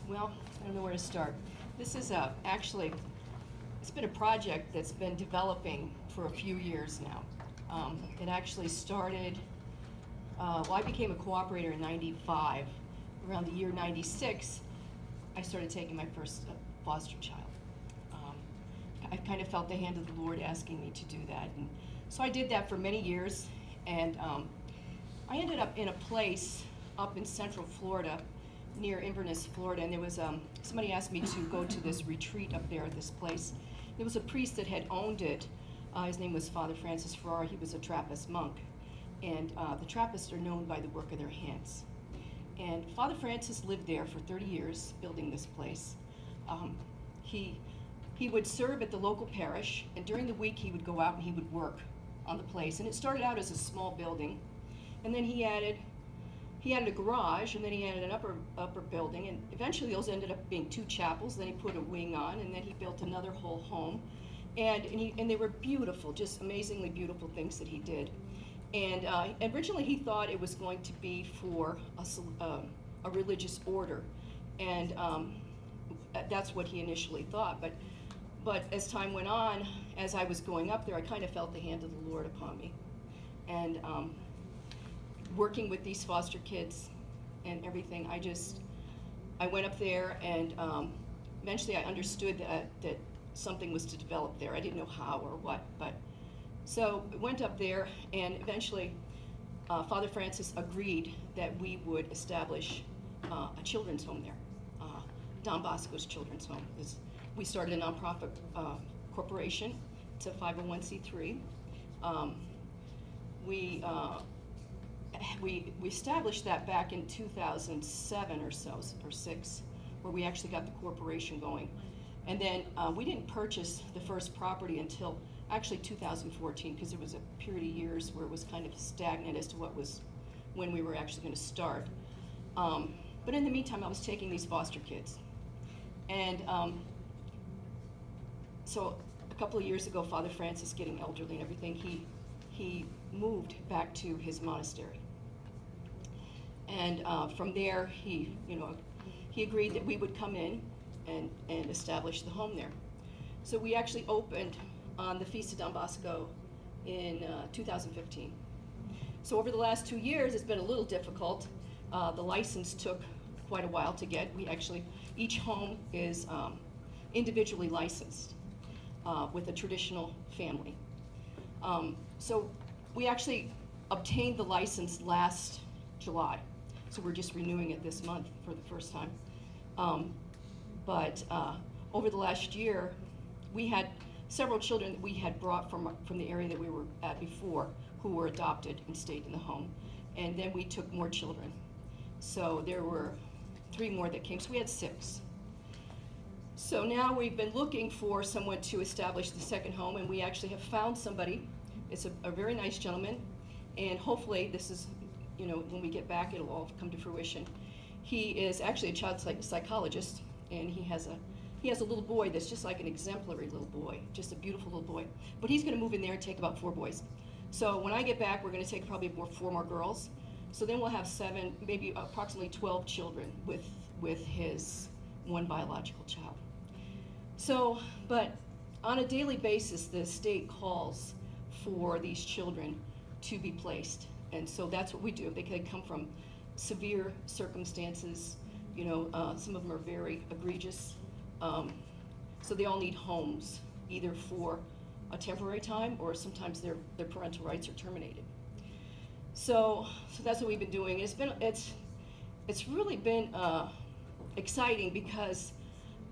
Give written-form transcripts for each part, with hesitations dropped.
Well, I don't know where to start. This is actually, it's been a project that's been developing for a few years now. It actually started, well, I became a cooperator in '95. Around the year '96, I started taking my first foster child. I kind of felt the hand of the Lord asking me to do that. And so I did that for many years, and I ended up in a place up in Central Florida, near Inverness, Florida, and there was somebody asked me to go to this retreat up there at this place. There was a priest that had owned it. His name was Father Francis Farrar. He was a Trappist monk, and the Trappists are known by the work of their hands. And Father Francis lived there for 30 years, building this place. He would serve at the local parish, and during the week he would go out and he would work on the place. And it started out as a small building, and then he added a garage, and then he added an upper building, and eventually those ended up being 2 chapels. Then he put a wing on, and then he built another whole home, and they were beautiful, just amazingly beautiful things that he did. And originally he thought it was going to be for a religious order, and that's what he initially thought. But as time went on, as I was going up there, I kind of felt the hand of the Lord upon me, and working with these foster kids and everything, I went up there, and eventually I understood that something was to develop there. I didn't know how or what, but so I went up there, and eventually Father Francis agreed that we would establish a children's home there, Don Bosco's Children's Home. We started a nonprofit corporation. It's a 501c3. We established that back in 2007 or so, or 6, where we actually got the corporation going. And then we didn't purchase the first property until actually 2014, because there was a period of years where it was kind of stagnant as to when we were actually going to start. But in the meantime, I was taking these foster kids. And so a couple of years ago, Father Francis, getting elderly and everything, he moved back to his monastery. And from there, he agreed that we would come in and establish the home there. So we actually opened on the Feast of Don Bosco in 2015. So over the last 2 years, it's been a little difficult. The license took quite a while to get. Each home is individually licensed with a traditional family. So we actually obtained the license last July. So we're just renewing it this month for the first time. But over the last year, we had several children that we had brought from the area that we were at before, who were adopted and stayed in the home. And then we took more children. So there were 3 more that came, so we had 6. So now we've been looking for someone to establish the second home, and we actually have found somebody. It's a very nice gentleman, and hopefully this is, when we get back, it'll all come to fruition. He is actually a child psychologist, and he has a little boy that's just like an exemplary little boy, just a beautiful little boy. But he's going to move in there and take about 4 boys. So when I get back, we're going to take probably 4 more girls. So then we'll have 7, maybe approximately 12 children with his 1 biological child. So, but on a daily basis, the state calls for these children to be placed. And so that's what we do. They can come from severe circumstances. Some of them are very egregious. So they all need homes, either for a temporary time, or sometimes their parental rights are terminated. So that's what we've been doing. It's really been exciting, because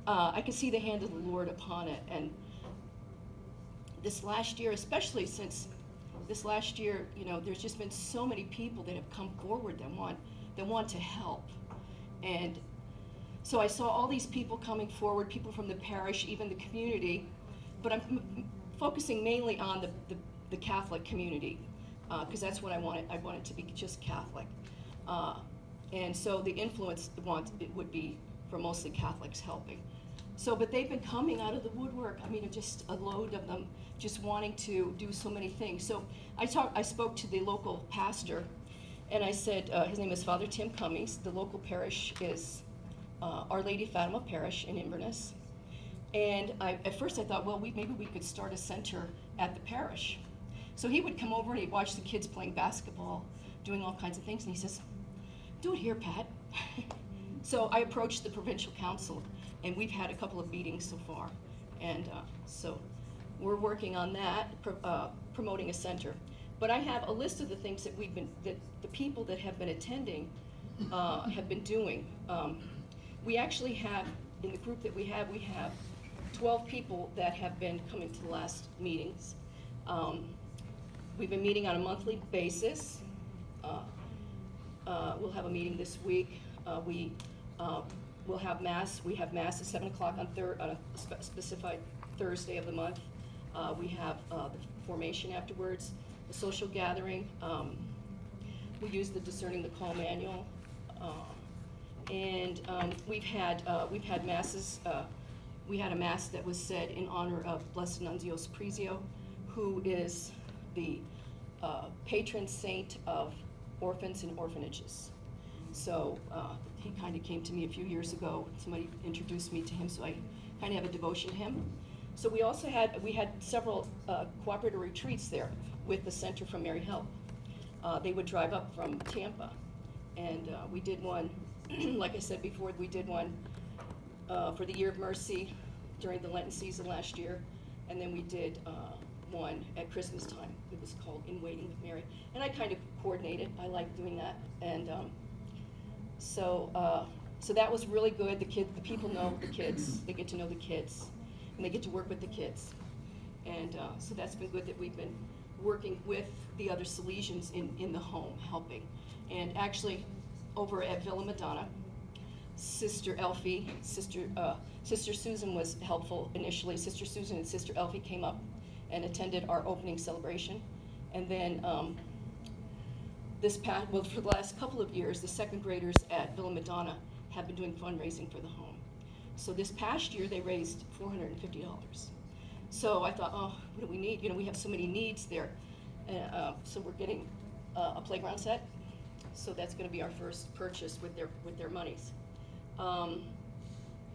I can see the hand of the Lord upon it. And this last year, especially since this last year, there's just been so many people that have come forward that want to help. And so I saw all these people coming forward, people from the parish, even the community, but I'm focusing mainly on the Catholic community, because that's what I wanted. I want it to be just Catholic. And so the influence it would be for mostly Catholics helping. So, but they've been coming out of the woodwork. I mean, just a load of them just wanting to do so many things. So I spoke to the local pastor, and I said, his name is Father Tim Cummings. The local parish is Our Lady Fatima Parish in Inverness. And at first I thought, well, maybe we could start a center at the parish. So he would come over and he'd watch the kids playing basketball, doing all kinds of things, and he says, do it here, Pat. So I approached the Provincial Council, and we've had a couple of meetings so far. And so we're working on that, promoting a center. But I have a list of the things that that the people that have been attending have been doing. We actually have, in the group that we have 12 people that have been coming to the last meetings. We've been meeting on a monthly basis. We'll have a meeting this week. We'll have Mass. We have Mass at 7 o'clock on a specified Thursday of the month. We have the formation afterwards, the social gathering. We use the Discerning the Call manual. And we've had masses. We had a mass that was said in honor of Blessed Nunzios Prezio, who is the patron saint of orphans and orphanages. So he kind of came to me a few years ago. Somebody introduced me to him, so I kind of have a devotion to him. So we also had several Cooperator retreats there with the Center from Mary Help. They would drive up from Tampa, and we did one. Like I said before, we did one for the Year of Mercy during the Lenten season last year, and then we did one at Christmas time. It was called In Waiting with Mary, and I kind of coordinated. I like doing that, and so that was really good. The people know the kids. They get to know the kids, and they get to work with the kids, and so that's been good that we've been working with the other Salesians in the home, helping, and actually. Over at Villa Madonna, Sister Elfie, Sister Susan was helpful initially. Sister Susan and Sister Elfie came up and attended our opening celebration. And then for the last couple of years, the second graders at Villa Madonna have been doing fundraising for the home. So this past year, they raised $450. So I thought, oh, what do we need? You know, we have so many needs there. So we're getting a playground set. So that's going to be our first purchase with their monies, and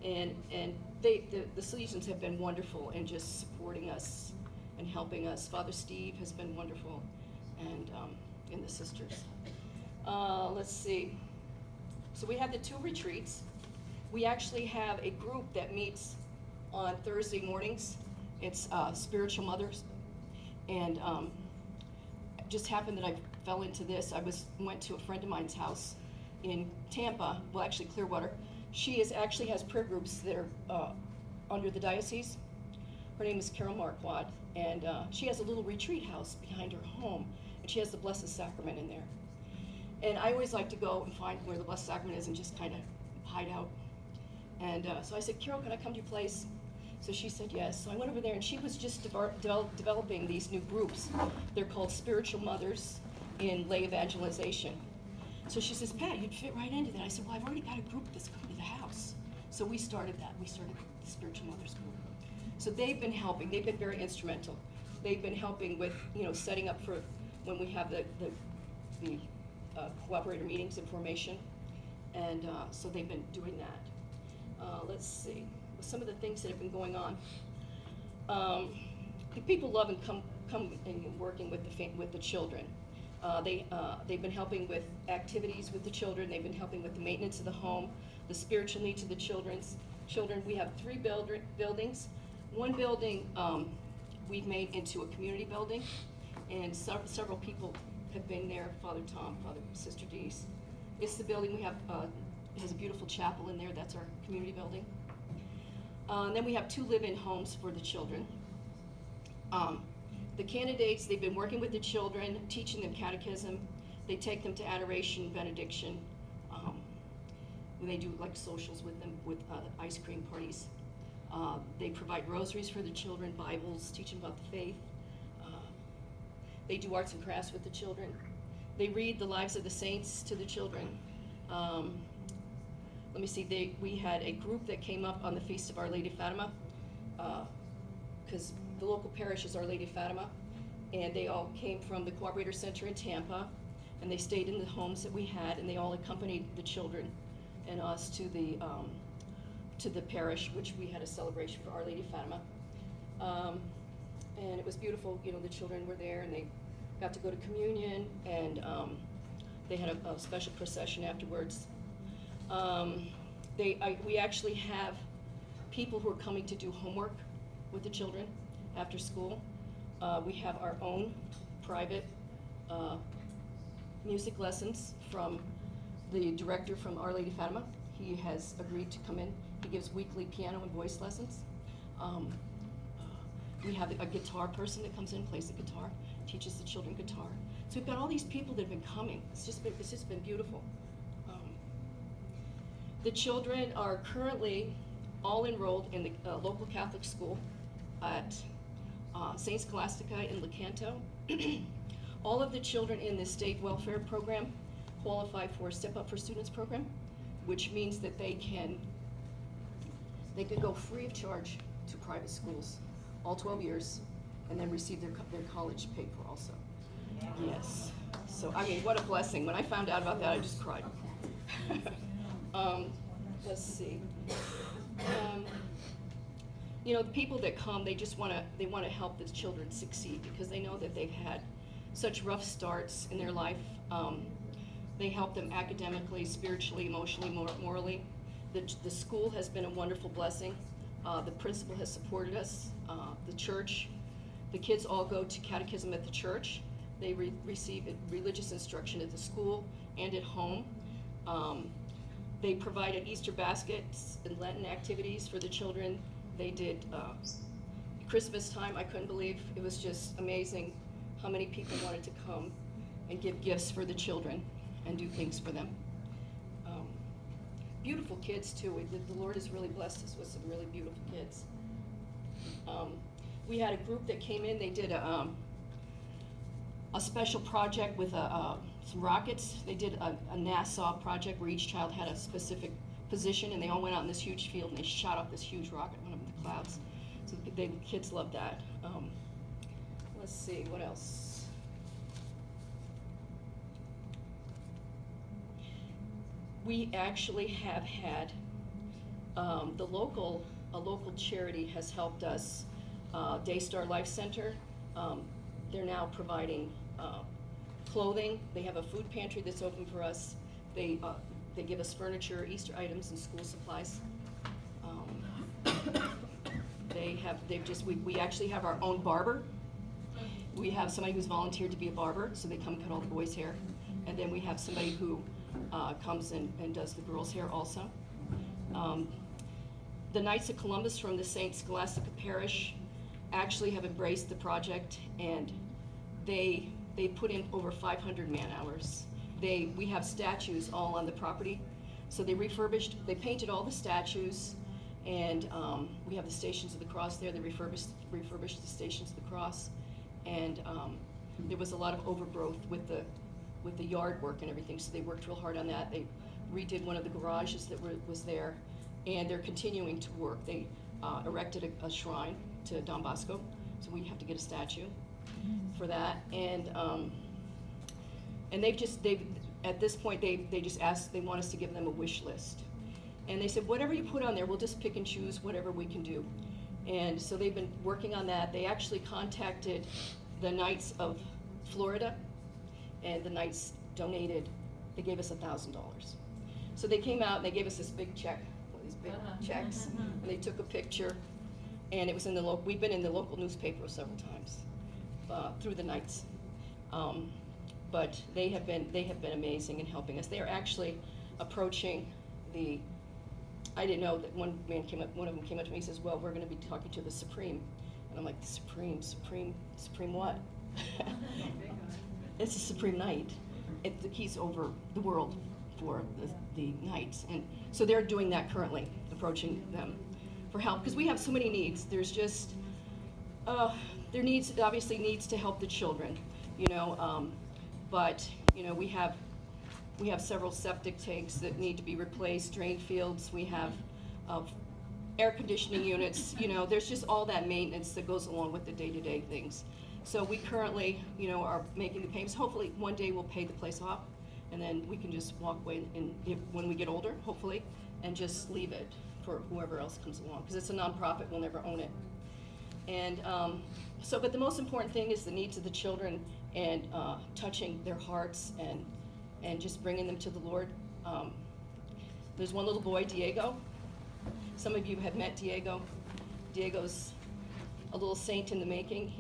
the Salesians have been wonderful in just supporting us and helping us. Father Steve has been wonderful, and the sisters. Let's see. So we have the 2 retreats. We actually have a group that meets on Thursday mornings. It's Spiritual Mothers, and just happened that I fell into this. I went to a friend of mine's house in Tampa, well actually Clearwater. She actually has prayer groups that are under the diocese. Her name is Carol Marquardt, and she has a little retreat house behind her home, and she has the Blessed Sacrament in there. And I always like to go and find where the Blessed Sacrament is and just kind of hide out. And so I said, Carol, can I come to your place? So she said yes. So I went over there, and she was just developing these new groups. They're called Spiritual Mothers in Lay Evangelization. So she says, Pat, you'd fit right into that. I said, well, I've already got a group that's coming to the house. So we started that. We started the Spiritual Mothers group. So they've been helping. They've been very instrumental. They've been helping with, setting up for when we have the Cooperator meetings and formation. And so they've been doing that. Let's see. Some of the things that have been going on. The people love and come and working with the children. They've been helping with activities with the children. They've been helping with the maintenance of the home, the spiritual needs of the children. We have 3 buildings. One building we've made into a community building, and several people have been there. Father Tom, Sister Deese. It's the building we have. It has a beautiful chapel in there. That's our community building. Then we have 2 live-in homes for the children. The candidates, they've been working with the children, teaching them catechism. They take them to adoration, benediction. They do like socials with them, with ice cream parties. They provide rosaries for the children, Bibles, teach them about the faith. They do arts and crafts with the children. They read the lives of the saints to the children. Let me see, we had a group that came up on the Feast of Our Lady Fatima, because the local parish is Our Lady Fatima, and they all came from the Cooperator Center in Tampa, and they stayed in the homes that we had, and they all accompanied the children and us to the parish, which we had a celebration for Our Lady of Fatima. And it was beautiful. You know, the children were there, and they got to go to communion, and they had a special procession afterwards. We actually have people who are coming to do homework with the children after school. We have our own private music lessons from the director from Our Lady of Fatima. He has agreed to come in. He gives weekly piano and voice lessons. We have a guitar person that comes in, plays the guitar, teaches the children guitar. So we've got all these people that have been coming. It's just been beautiful. The children are currently all enrolled in the local Catholic school at St. Scholastica in Lecanto. All of the children in the state welfare program qualify for Step Up for Students program, which means that they could go free of charge to private schools all 12 years and then receive their college paid for also. Yes. So, I mean, what a blessing. When I found out about that, I just cried. Let's see. You know, the people that come, they want to help the children succeed because they know that they've had such rough starts in their life. They help them academically, spiritually, emotionally, morally. The school has been a wonderful blessing. The principal has supported us. The church, the kids all go to catechism at the church. They receive religious instruction at the school and at home. They provided Easter baskets and Lenten activities for the children. They did Christmas time. I couldn't believe, it was just amazing how many people wanted to come and give gifts for the children and do things for them. Beautiful kids too. The Lord has really blessed us with some really beautiful kids. We had a group that came in. They did a special project with some rockets. They did a NASA project where each child had a specific position, and they all went out in this huge field and they shot off this huge rocket, one of the clouds. So the kids loved that. Let's see, what else? We actually have had a local charity has helped us. Daystar Life Center. They're now providing clothing. They have a food pantry that's open for us. They give us furniture, Easter items, and school supplies. We actually have our own barber. We have somebody who's volunteered to be a barber, so they come cut all the boys' hair. And then we have somebody who comes and does the girls' hair also. The Knights of Columbus from the St. Scholastica Parish actually have embraced the project, and they put in over 500 man-hours. We have statues all on the property, so they painted all the statues, and we have the Stations of the Cross there. They refurbished the Stations of the Cross, and there was a lot of overgrowth with the yard work and everything, so they worked real hard on that. They redid one of the garages that was there, and they're continuing to work. They erected a shrine to Don Bosco, so we have to get a statue for that. And at this point they just asked, they want us to give them a wish list, and they said, whatever you put on there, we'll just pick and choose whatever we can do. And so they've been working on that. They actually contacted the Knights of Florida, and the Knights donated. They gave us $1,000. So they came out and they gave us this big check, these big checks, and they took a picture, and it was in the local. We've been in the local newspaper several times through the Knights, but they have been amazing in helping us. They are actually approaching the. I didn't know that one of them came up to me and says, well, we're going to be talking to the Supreme. And I'm like, the Supreme what? It's a Supreme Knight. He's over the world for the Knights. And so they're doing that currently, approaching them for help. Because we have so many needs. There's just, obviously needs to help the children, you know. But, you know, we have several septic tanks that need to be replaced, drain fields. We have air conditioning units. You know, there's just all that maintenance that goes along with the day-to-day things. So we currently, you know, are making the payments. Hopefully one day we'll pay the place off and then we can just walk away and when we get older, hopefully, and just leave it for whoever else comes along, because it's a nonprofit, we'll never own it. And but the most important thing is the needs of the children and touching their hearts and just bringing them to the Lord. There's one little boy, Diego. Some of you have met Diego. Diego's a little saint in the making.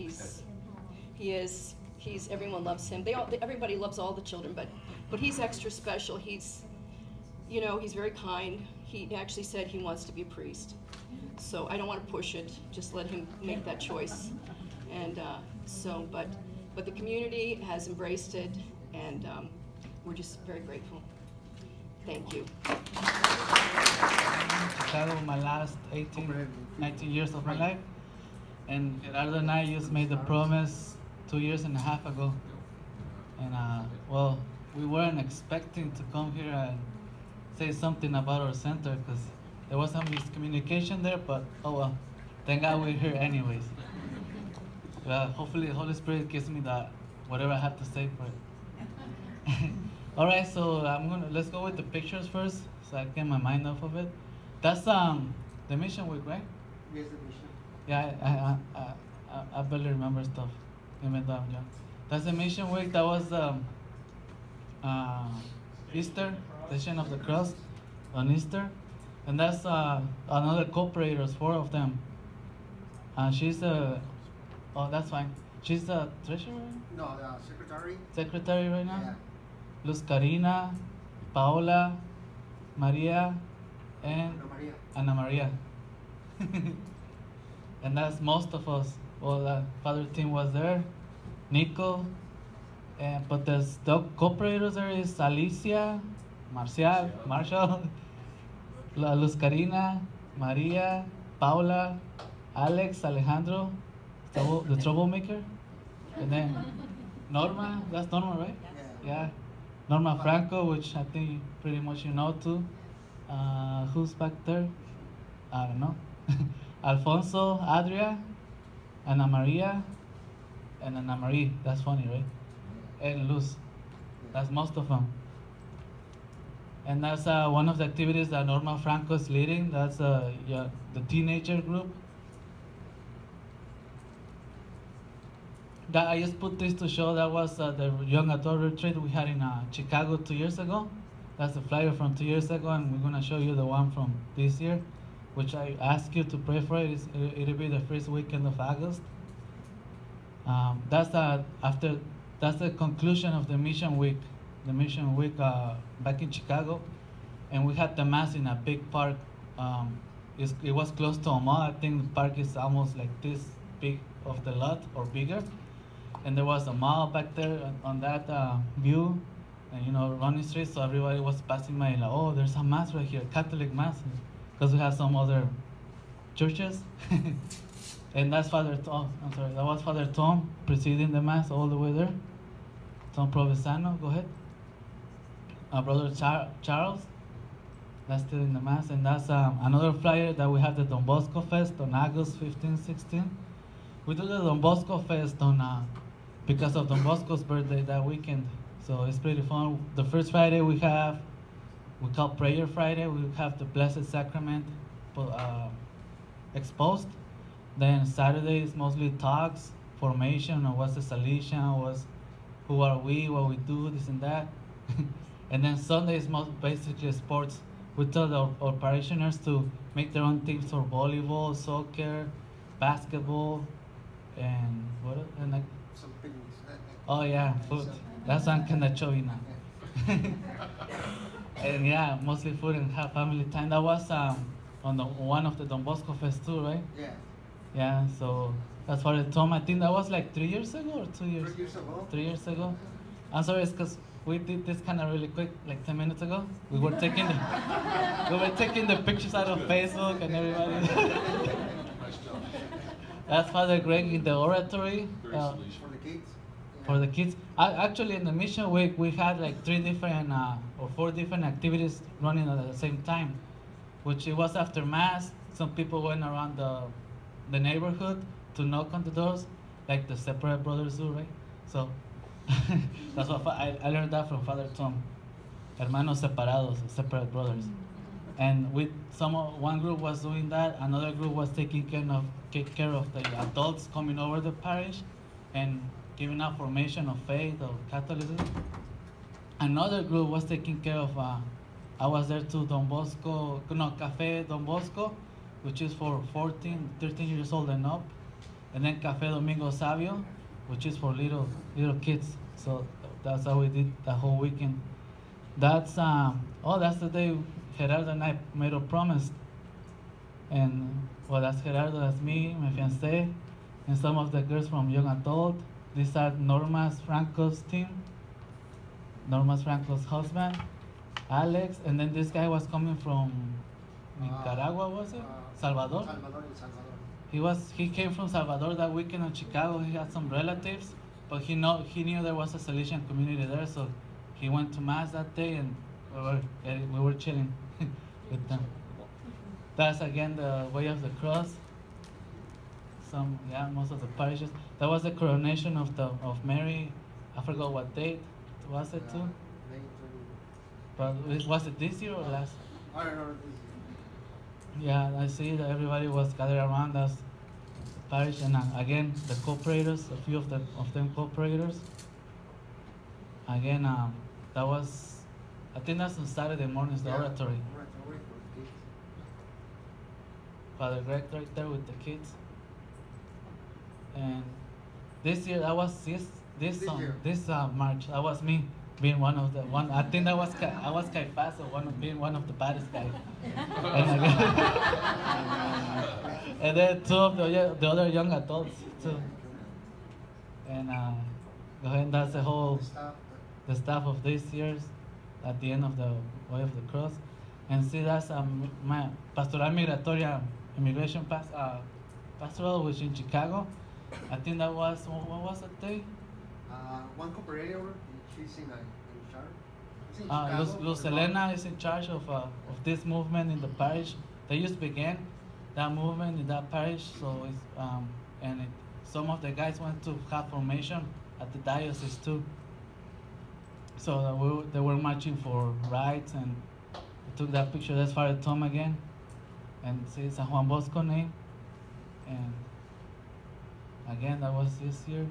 Everyone loves him. Everybody loves all the children, but he's extra special. He's very kind. He actually said he wants to be a priest. So I don't want to push it. Just let him make that choice. And but the community has embraced it, and we're just very grateful. Thank you. Chicago, my last 19 years of my life. And Gerardo and I just made the promise 2.5 years ago. And well, we weren't expecting to come here and say something about our center because there was some miscommunication there, but oh well, thank God we're here anyways. Hopefully the Holy Spirit gives me that, whatever I have to say for it. All right, so let's go with the pictures first, so I get my mind off of it. That's the mission week, right? Yes, the mission. Yeah, I barely remember stuff. Even though I'm young. That's the mission week. That was Easter, Station of the Cross on Easter, and that's another Cooperator, 4 of them. She's oh, that's fine. She's the treasurer. No, the secretary. Secretary right now. Yeah. Luz Karina, Paola, Maria, and Ana Maria. And that's most of us. Well, Father Tim was there, Nico, but the cooperators there is Alicia, Marshall, Luz Karina, Maria, Paula, Alex, Alejandro, the troublemaker, and then Norma. That's Norma, right? Yeah. Norma Franco, which I think pretty much you know too. Who's back there? I don't know. Alfonso, Adria, Ana Maria, and Ana Marie. That's funny, right? And Luz. That's most of them. And that's one of the activities that Norma Franco is leading. That's the teenager group. I just put this to show that was the young adult retreat we had in Chicago 2 years ago. That's the flyer from 2 years ago, and we're gonna show you the one from this year, which I ask you to pray for it. It'll be the first weekend of August. That's the conclusion of the mission week. The mission week back in Chicago, and we had the mass in a big park. It was close to Omaha. I think the park is almost like this big of the lot or bigger. And there was a mall back there on that view, and running street. So everybody was passing by, like, oh, there's a mass right here, Catholic mass, because we have some other churches. And that's Father Tom. I'm sorry, that was Father Tom preceding the mass all the way there. Tom Provincial, go ahead. Brother Charles, that's still in the mass, and that's another flyer that we have the Don Bosco Fest on August 15, 16. We do the Don Bosco Fest on because of Don Bosco's birthday that weekend, so it's pretty fun. The first Friday we call Prayer Friday. We have the Blessed Sacrament exposed. Then Saturday is mostly talks, formation, or what's the Salesian, who are we, what we do, this and that. And then Sunday is basically sports. We tell our parishioners to make their own teams for volleyball, soccer, basketball, and what else? And some picnics. Oh yeah, food. That's on Candachovina. And yeah, mostly food and have family time. That was on one of the Don Bosco Fest too, right? Yeah. Yeah, so that's Father Tom. I think that was like 3 years ago or 2 years? 3 years ago. 3 years ago. I'm sorry, it's because we did this kind of really quick, like 10 minutes ago. We were taking the pictures out of Facebook and everybody. That's Father Greg in the oratory. For the kids. For the kids. Actually, in the mission week, we had like 3 different or 4 different activities running at the same time, which it was after Mass. Some people went around the neighborhood to knock on the doors, like the separate brothers do, right? So that's what I learned that from Father Tom. hermanos separados, separate brothers. And one group was doing that, another group was taking care of the adults coming over the parish and giving out formation of faith of Catholicism. Another group was taking care of, I was there too, Café Don Bosco, which is for 14, 13 years old and up. And then Café Domingo Sabio, which is for little kids. So that's how we did the whole weekend. That's the day Gerardo and I made a promise. And well, that's Gerardo, that's me, my fiancé, and some of the girls from Young Adult. These are Norma Franco's team, Norma Franco's husband, Alex, and then this guy was coming from Nicaragua, was it? Salvador? Salvador, El Salvador. He came from Salvador that weekend in Chicago. He had some relatives, but he knew there was a Salesian community there, so he went to mass that day, and we were chilling with them. That's again the Way of the Cross. Most of the parishes. That was the coronation of Mary. I forgot what date was it too. May 20. But was it this year or last? I don't know. Yeah, I see that everybody was gathered around us, parish, and again the cooperators, a few of them cooperators. Again, that was, I think that's on Saturday mornings, the oratory. Oratory for kids. Father Greg right there with the kids. And this year, that was this March, that was me being one. I think I was Caiphas, or being one of the baddest guys. And then two of the other young adults too. And go ahead, that's the staff of this year's at the end of the Way of the Cross. And see, that's my Pastoral Migratoria Immigration Pastoral, which in Chicago. I think that was, what was that day? One cooperator, she's in charge. Luz Elena is in charge of this movement in the parish. They just began that movement in that parish, so it's, some of the guys went to have formation at the diocese too. So they were marching for rights, and we took that picture. That's Father Tom again, and see San Juan Bosco name, and again that was this year.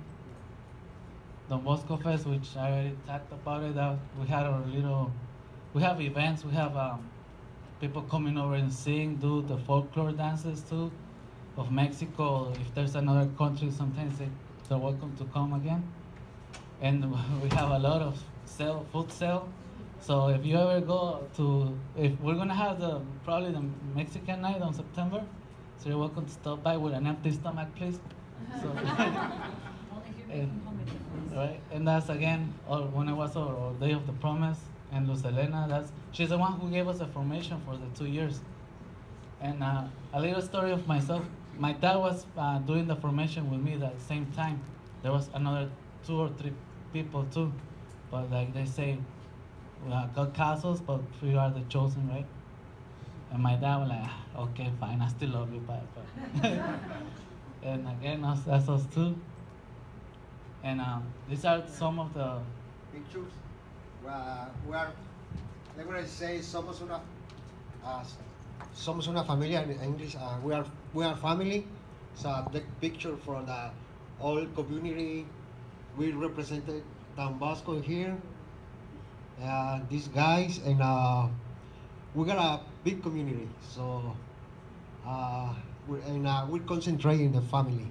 Don Bosco Fest, which I already talked about it. We have events. We have people coming over and sing, do the folklore dances too, of Mexico. If there's another country, sometimes they're welcome to come again. And we have a lot of food sale. So if you ever if we're gonna have probably the Mexican night on September, so you're welcome to stop by with an empty stomach, please. So, right, and that's again, when it was our Day of the Promise, and Luz Elena, she's the one who gave us the formation for the 2 years. And a little story of myself. My dad was doing the formation with me at the same time. There was another 2 or 3 people too, but like they say, God calls us, but we are the chosen, right? And my dad was like, okay, fine, I still love you, but. And again, that's us too. And these are some of the pictures. We are, I'm gonna say, somos una familia in English. We are family. So the picture from the whole community. We represented Don Bosco here. These guys, and we got a big community. So we're concentrating the family.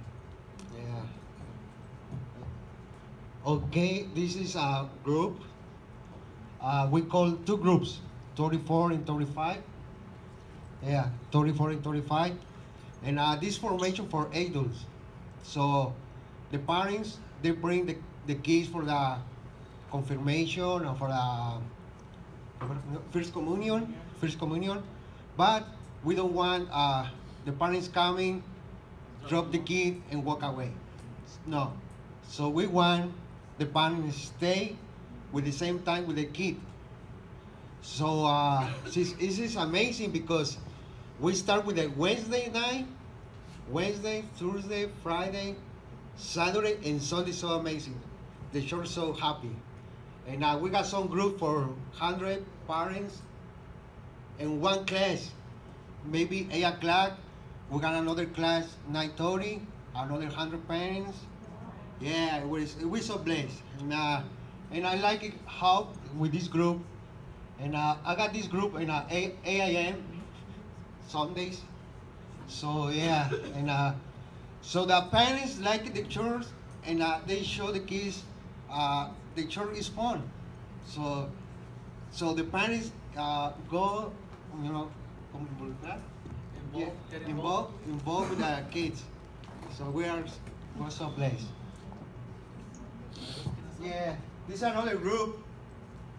Yeah. Okay, this is a group. We call 2 groups, 34 and 35. Yeah, 34 and 35. And this formation for adults. So the parents, they bring the kids for the confirmation or for the first communion. But we don't want the parents coming, drop the kid and walk away. No. So we want the parents stay with the same time with the kid. So this is amazing because we start with a Wednesday night, Wednesday, Thursday, Friday, Saturday, and Sunday. So amazing. The church so happy. And we got some group for 100 parents in one class, maybe 8 o'clock. We got another class 9:30, another 100 parents. Yeah, we're so blessed. And I like it how with this group. And I got this group in 8 a.m. Sundays. So yeah, and so the parents like the church, and they show the kids the church is fun. So the parents go, you know, involved with the kids. So we're so blessed. Yeah, this is another group.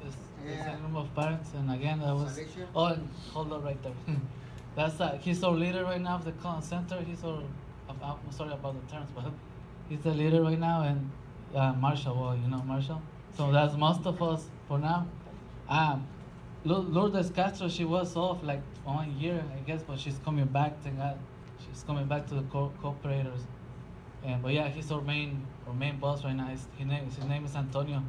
It's a group of parents, and again, that was. Salesian. Oh, and hold on right there. That's he's our leader right now of the center. He's our. I'm sorry about the terms, but he's the leader right now, and Marshall. Well, you know Marshall. So that's most of us for now. Lourdes Castro, she was off like 1 year, I guess, but she's coming back. Thank God, she's coming back to the cooperators. And but yeah, he's our main boss right now. His name is Antonio.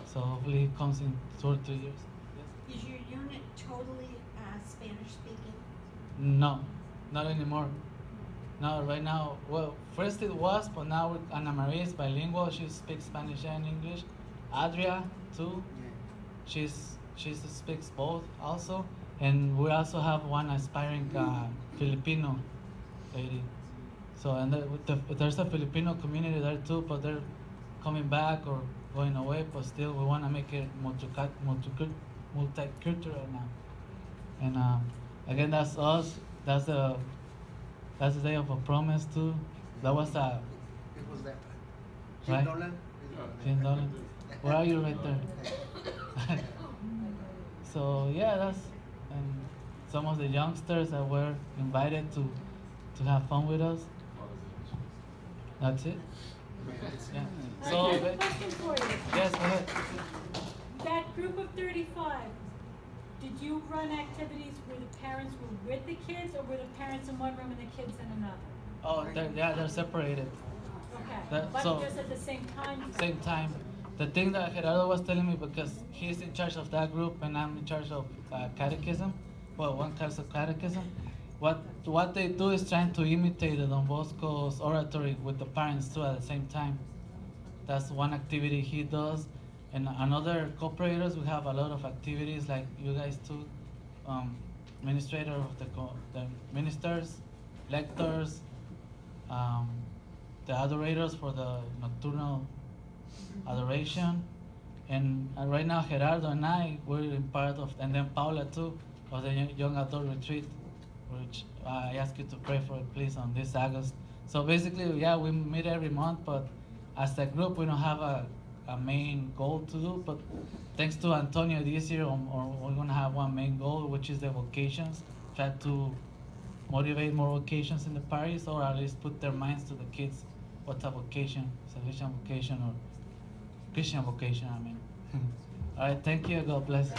So hopefully he comes in 2 or 3 years. Yes. Is your unit totally Spanish speaking? No, not anymore. No, right now. Well, first it was, but now Ana Maria is bilingual. She speaks Spanish and English. Adria too. She speaks both also, and we also have one aspiring Filipino lady. So and there's a Filipino community there too, but they're coming back or going away. But still, we want to make it multicultural now. And again, that's us. That's the day of a promise too. That was a. It was that. Right? Jim Dolan. Jim Dolan. Where are you right there? So yeah, that's and some of the youngsters that were invited to have fun with us. That's it. Yeah. So I have a question for you. yes, go ahead. That group of 35, did you run activities where the parents were with the kids, or were the parents in one room and the kids in another? Oh, they're separated. Okay, That- but so- just at the same time? Same time. The thing that Gerardo was telling me, because he's in charge of that group and I'm in charge of catechism, well, one class of catechism, what they do is trying to imitate the Don Bosco's oratory with the parents too at the same time. That's one activity he does. And another cooperators, we have a lot of activities like you guys too, administrator of the ministers, lectors, the adorators for the nocturnal adoration, and right now Gerardo and I we're in part of, and then Paula too, of the young adult retreat, which I ask you to pray for it, please, on this August. So basically, yeah, we meet every month, but as a group we don't have a main goal to do. But thanks to Antonio this year, we're gonna have one main goal, which is the vocations. Try to motivate more vocations in the parish, or at least put their minds to the kids what's a vocation, Salesian vocation or Christian vocation, I mean. All right, thank you. God bless.